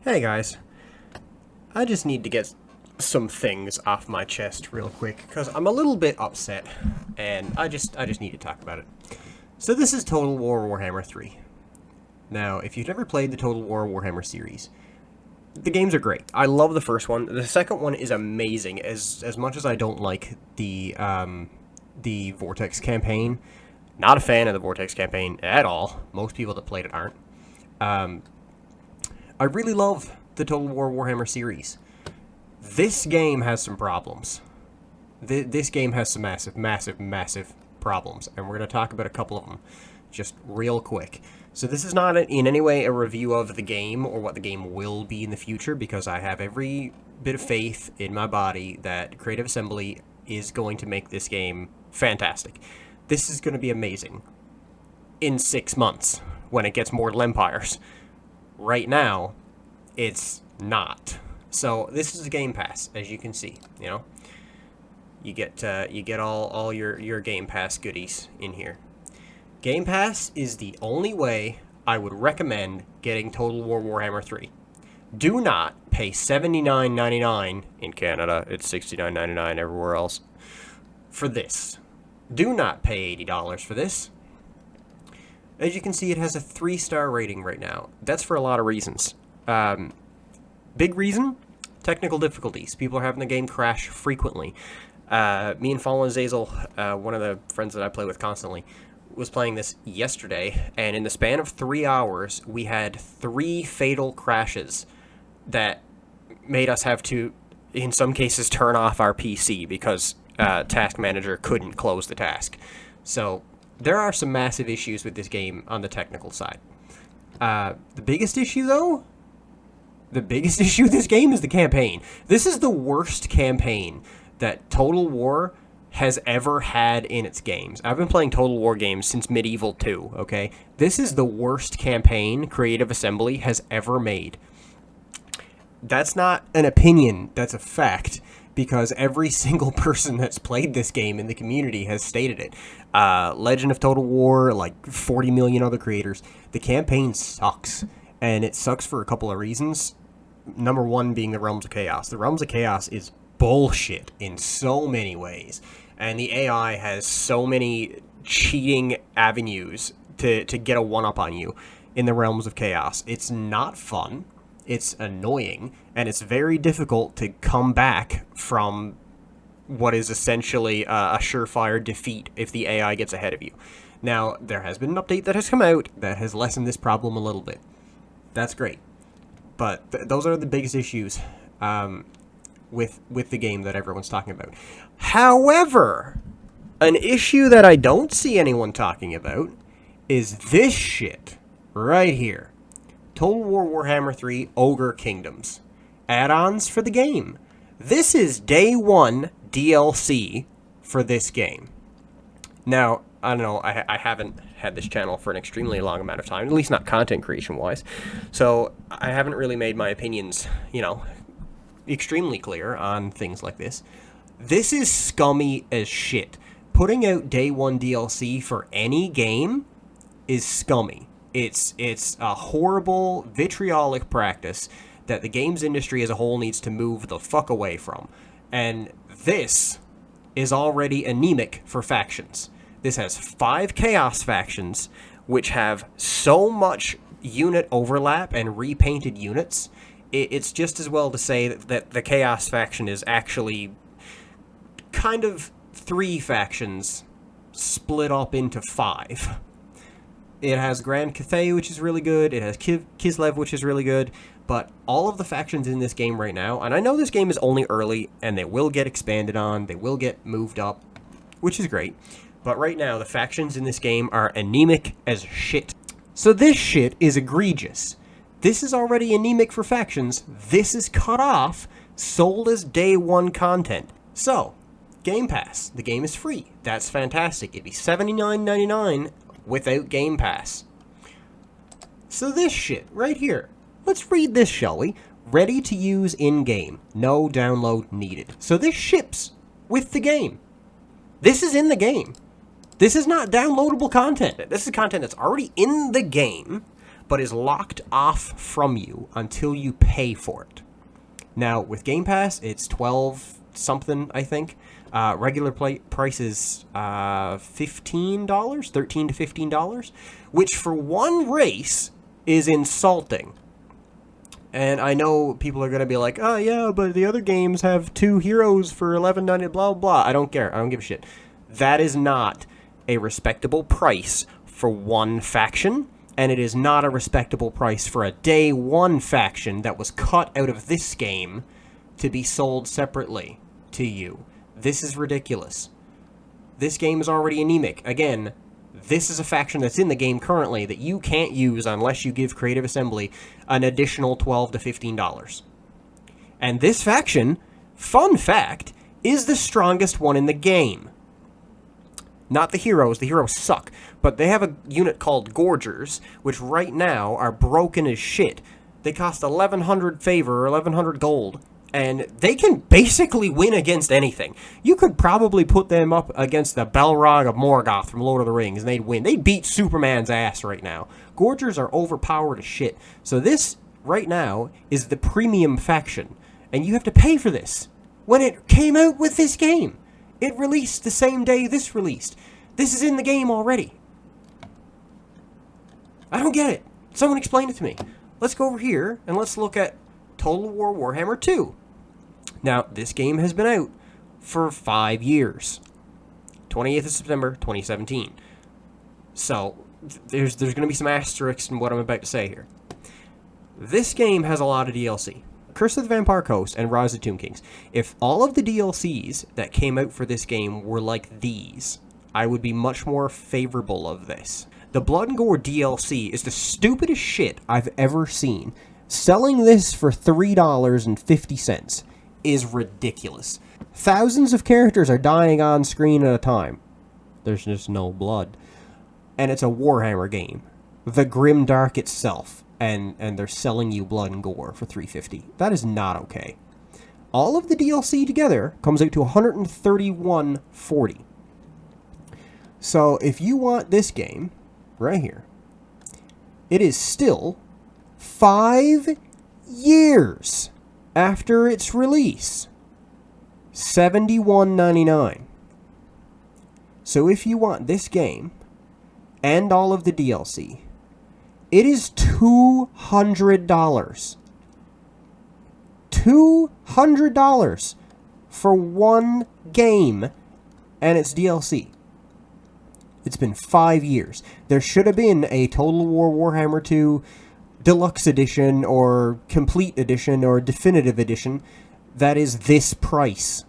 Hey guys, I just need to get some things off my chest real quick because I'm a little bit upset, and I just need to talk about it. So this is Total War Warhammer 3. Now, if you've never played the Total War Warhammer series, the games are great. I love the first one. The second one is amazing. As much as I don't like the Vortex campaign, not a fan of the Vortex campaign at all. Most people that played it aren't. I really love the Total War Warhammer series. This game has some problems. This game has some massive problems, and we're going to talk about a couple of them just real quick. So this is not in any way a review of the game or what the game will be in the future, because I have every bit of faith in my body that Creative Assembly is going to make this game fantastic. This is going to be amazing in 6 months when it gets Mortal Empires. Right now, it's not. So this is a Game Pass, as you can see. You know, you get all your Game Pass goodies in here. Game Pass is the only way I would recommend getting Total War Warhammer 3. Do not pay $79.99 in Canada. It's $69.99 everywhere else for this. Do not pay $80 for this. As you can see, it has a 3-star rating right now. That's for a lot of reasons. Big reason, technical difficulties. People are having the game crash frequently. Me and Fallen Azazel, one of the friends that I play with constantly, was playing this yesterday, and in the span of 3 hours, we had 3 fatal crashes that made us have to, in some cases, turn off our PC because Task Manager couldn't close the task. So there are some massive issues with this game on the technical side. The biggest issue, though, with this game is the campaign. This is the worst campaign that Total War has ever had in its games. I've been playing Total War games since Medieval 2, okay? This is the worst campaign Creative Assembly has ever made. That's not an opinion, that's a fact, because every single person that's played this game in the community has stated it. Legend of Total War, like 40 million other creators. The campaign sucks, and it sucks for a couple of reasons. Number one being the Realms of Chaos. The Realms of Chaos is bullshit in so many ways, and the AI has so many cheating avenues to get a one-up on you in the Realms of Chaos. It's not fun, it's annoying, and it's very difficult to come back from what is essentially a surefire defeat if the AI gets ahead of you. Now, there has been an update that has come out that has lessened this problem a little bit. That's great. But those are the biggest issues with the game that everyone's talking about. However, an issue that I don't see anyone talking about is this shit right here. Total War Warhammer 3 Ogre Kingdoms. Add-ons for the game. This is day 1 DLC for this game. Now, I don't know, I haven't had this channel for an extremely long amount of time, at least not content creation-wise, so I haven't really made my opinions, extremely clear on things like this. This is scummy as shit. Putting out day 1 DLC for any game is scummy. It's a horrible, vitriolic practice that the games industry as a whole needs to move the fuck away from. And this is already anemic for factions. This has 5 Chaos factions, which have so much unit overlap and repainted units. It's just as well to say that the Chaos faction is actually kind of 3 factions split up into 5. It has Grand Cathay, which is really good. It has Kislev, which is really good. But all of the factions in this game right now, and I know this game is only early, and they will get expanded on, they will get moved up, which is great. But right now, the factions in this game are anemic as shit. So this shit is egregious. This is already anemic for factions. This is cut off, sold as day 1 content. So, Game Pass. The game is free. That's fantastic. It'd be $79.99 without Game Pass. So this shit right here. Let's read this, shall we? Ready to use in-game. No download needed. So this ships with the game. This is in the game. This is not downloadable content. This is content that's already in the game, but is locked off from you until you pay for it. Now, with Game Pass, it's 12 something, I think. Regular price is $15, $13 to $15, which for one race is insulting. And I know people are going to be like, oh yeah, but the other games have 2 heroes for $11.90, blah, blah. I don't care. I don't give a shit. That is not a respectable price for one faction, and it is not a respectable price for a day one faction that was cut out of this game to be sold separately to you. This is ridiculous. This game is already anemic. Again, this is a faction that's in the game currently that you can't use unless you give Creative Assembly an additional $12 to $15. And this faction, fun fact, is the strongest one in the game. Not the heroes suck, but they have a unit called Gorgers, which right now are broken as shit. They cost 1,100 favor or 1,100 gold, and they can basically win against anything. You could probably put them up against the Balrog of Morgoth from Lord of the Rings, and they'd win. They'd beat Superman's ass right now. Gorgers are overpowered as shit. So this, right now, is the premium faction, and you have to pay for this. When it came out with this game, it released the same day this released. This is in the game already. I don't get it. Someone explain it to me. Let's go over here, and let's look at Total War Warhammer 2. Now, this game has been out for 5 years. 28th of September, 2017. So, there's going to be some asterisks in what I'm about to say here. This game has a lot of DLC. Curse of the Vampire Coast and Rise of the Tomb Kings. If all of the DLCs that came out for this game were like these, I would be much more favorable of this. The Blood and Gore DLC is the stupidest shit I've ever seen. Selling this for $3.50 is ridiculous. Thousands of characters are dying on screen at a time. There's just no blood. And it's a Warhammer game. The Grim Dark itself. And they're selling you Blood and Gore for $3.50. That is not okay. All of the DLC together comes out to $131.40. So if you want this game, right here, it is still 5 years after its release. $71.99. So if you want this game and all of the DLC, it is $200. $200 for one game and its DLC. It's been 5 years. There should have been a Total War Warhammer 2 Deluxe Edition or Complete Edition or Definitive Edition that is this price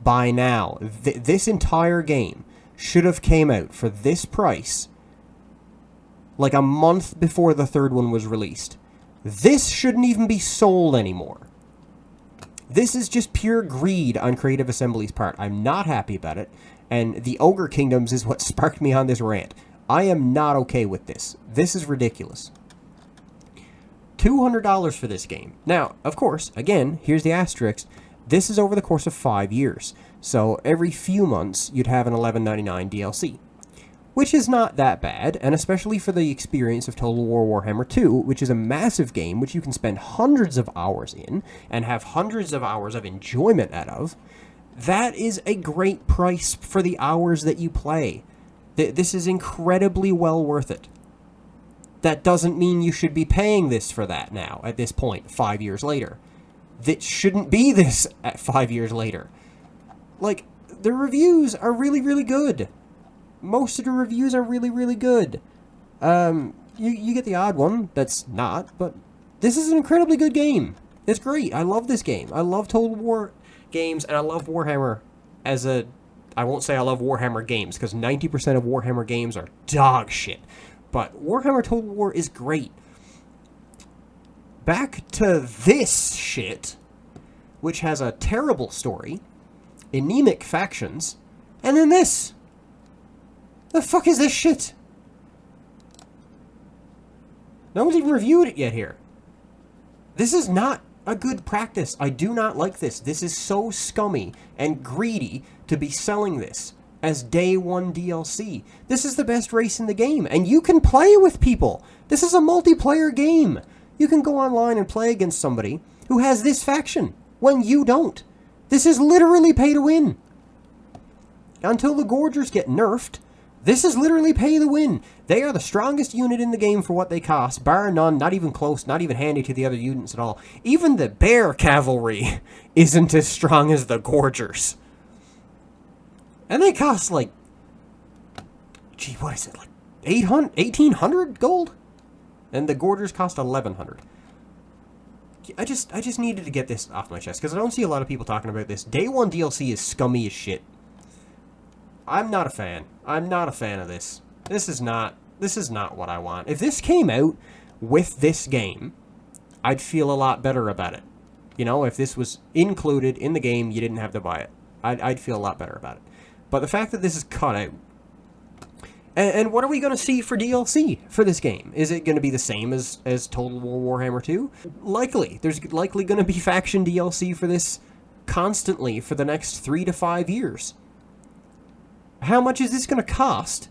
by now. This entire game should have came out for this price like a month before the third one was released. This shouldn't even be sold anymore. This is just pure greed on Creative Assembly's part. I'm not happy about it, and the Ogre Kingdoms is what sparked me on this rant. I am not okay with this. This is ridiculous. $200 for this game. Now, of course, again, here's the asterisk. This is over the course of 5 years. So every few months, you'd have an $11.99 DLC. Which is not that bad, and especially for the experience of Total War Warhammer 2, which is a massive game which you can spend hundreds of hours in, and have hundreds of hours of enjoyment out of, that is a great price for the hours that you play. This is incredibly well worth it. That doesn't mean you should be paying this for that now, at this point, 5 years later. That shouldn't be this at 5 years later. Like, the reviews are really, really good. Most of the reviews are really, really good. You get the odd one that's not, but this is an incredibly good game. It's great. I love this game. I love Total War games, and I love Warhammer as a... I won't say I love Warhammer games, because 90% of Warhammer games are dog shit. But Warhammer Total War is great. Back to this shit, which has a terrible story, anemic factions, and then this. The fuck is this shit? No one's even reviewed it yet here. This is not a good practice. I do not like this. This is so scummy and greedy to be selling this as day one DLC. This is the best race in the game, and you can play with people. This is a multiplayer game. You can go online and play against somebody who has this faction when you don't. This is literally pay to win. Until the Gorgers get nerfed, this is literally pay to win. They are the strongest unit in the game for what they cost, bar none, not even close, not even handy to the other units at all. Even the Bear Cavalry isn't as strong as the Gorgers. And they cost like, gee, what is it, like 1,800 gold? And the Gorgers cost 1,100. I just needed to get this off my chest, because I don't see a lot of people talking about this. Day 1 DLC is scummy as shit. I'm not a fan. I'm not a fan of this. This is not what I want. If this came out with this game, I'd feel a lot better about it. You know, if this was included in the game, you didn't have to buy it. I'd feel a lot better about it. But the fact that this is cut out, and what are we going to see for DLC for this game? Is it going to be the same as Total War Warhammer 2? Likely. There's likely going to be faction DLC for this constantly for the next 3 to 5 years. How much is this going to cost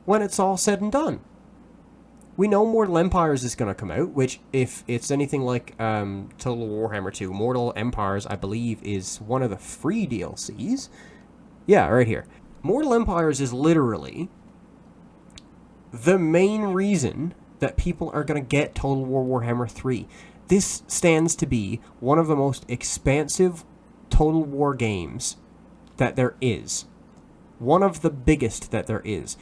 when it's all said and done? We know Mortal Empires is going to come out, which, if it's anything like Total Warhammer 2, Mortal Empires, I believe, is one of the free DLCs. Yeah, right here. Mortal Empires is literally the main reason that people are going to get Total War Warhammer 3. This stands to be one of the most expansive Total War games that there is. One of the biggest that there is.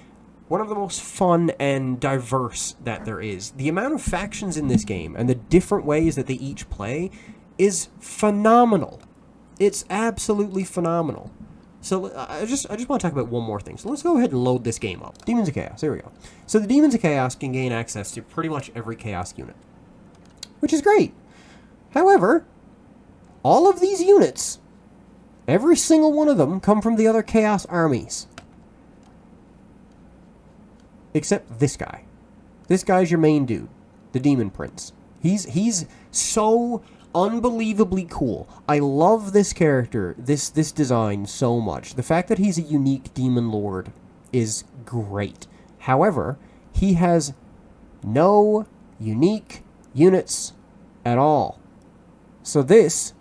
One of the most fun and diverse that there is. The amount of factions in this game and the different ways that they each play is phenomenal. It's absolutely phenomenal. So I just want to talk about one more thing. So let's go ahead and load this game up. Demons of Chaos. There we go. So the Demons of Chaos can gain access to pretty much every Chaos unit, which is great. However, all of these units, every single one of them, come from the other Chaos armies. Except this guy. This guy's your main dude, the Demon Prince. He's so unbelievably cool. I love this character, this design so much. The fact that he's a unique demon lord is great. However, he has no unique units at all. So this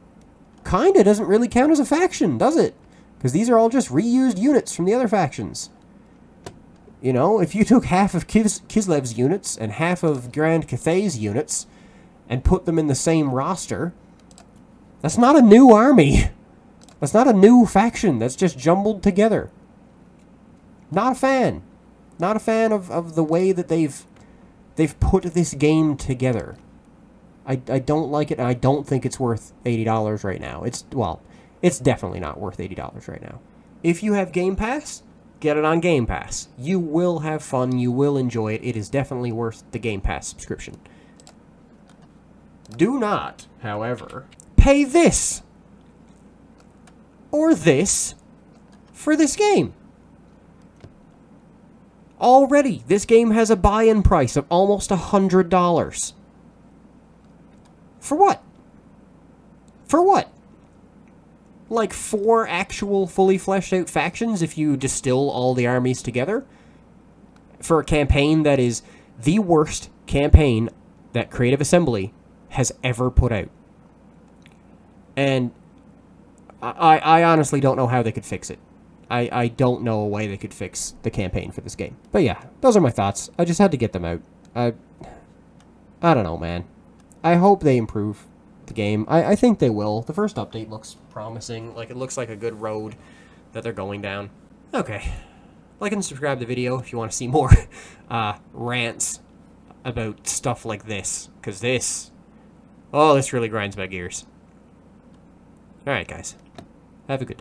kinda doesn't really count as a faction, does it? Because these are all just reused units from the other factions. You know, if you took half of Kislev's units and half of Grand Cathay's units and put them in the same roster, that's not a new army. That's not a new faction. That's just jumbled together. Not a fan. Not a fan of the way that they've put this game together. I don't like it, and I don't think it's worth $80 right now. It's definitely not worth $80 right now. If you have Game Pass, get it on Game Pass. You will have fun. You will enjoy it. It is definitely worth the Game Pass subscription. Do not, however, pay this or this for this game. Already, this game has a buy-in price of almost $100. For what? For what? Like 4 actual fully fleshed out factions if you distill all the armies together? For a campaign that is the worst campaign that Creative Assembly has ever put out. And I honestly don't know how they could fix it. I don't know a way they could fix the campaign for this game. But yeah, those are my thoughts. I just had to get them out. I don't know, man. I hope they improve the game. I think they will. The first update looks promising. Like, it looks like a good road that they're going down. Okay. Like and subscribe to the video if you want to see more rants about stuff like this. Because this really grinds my gears. Alright, guys. Have a good day.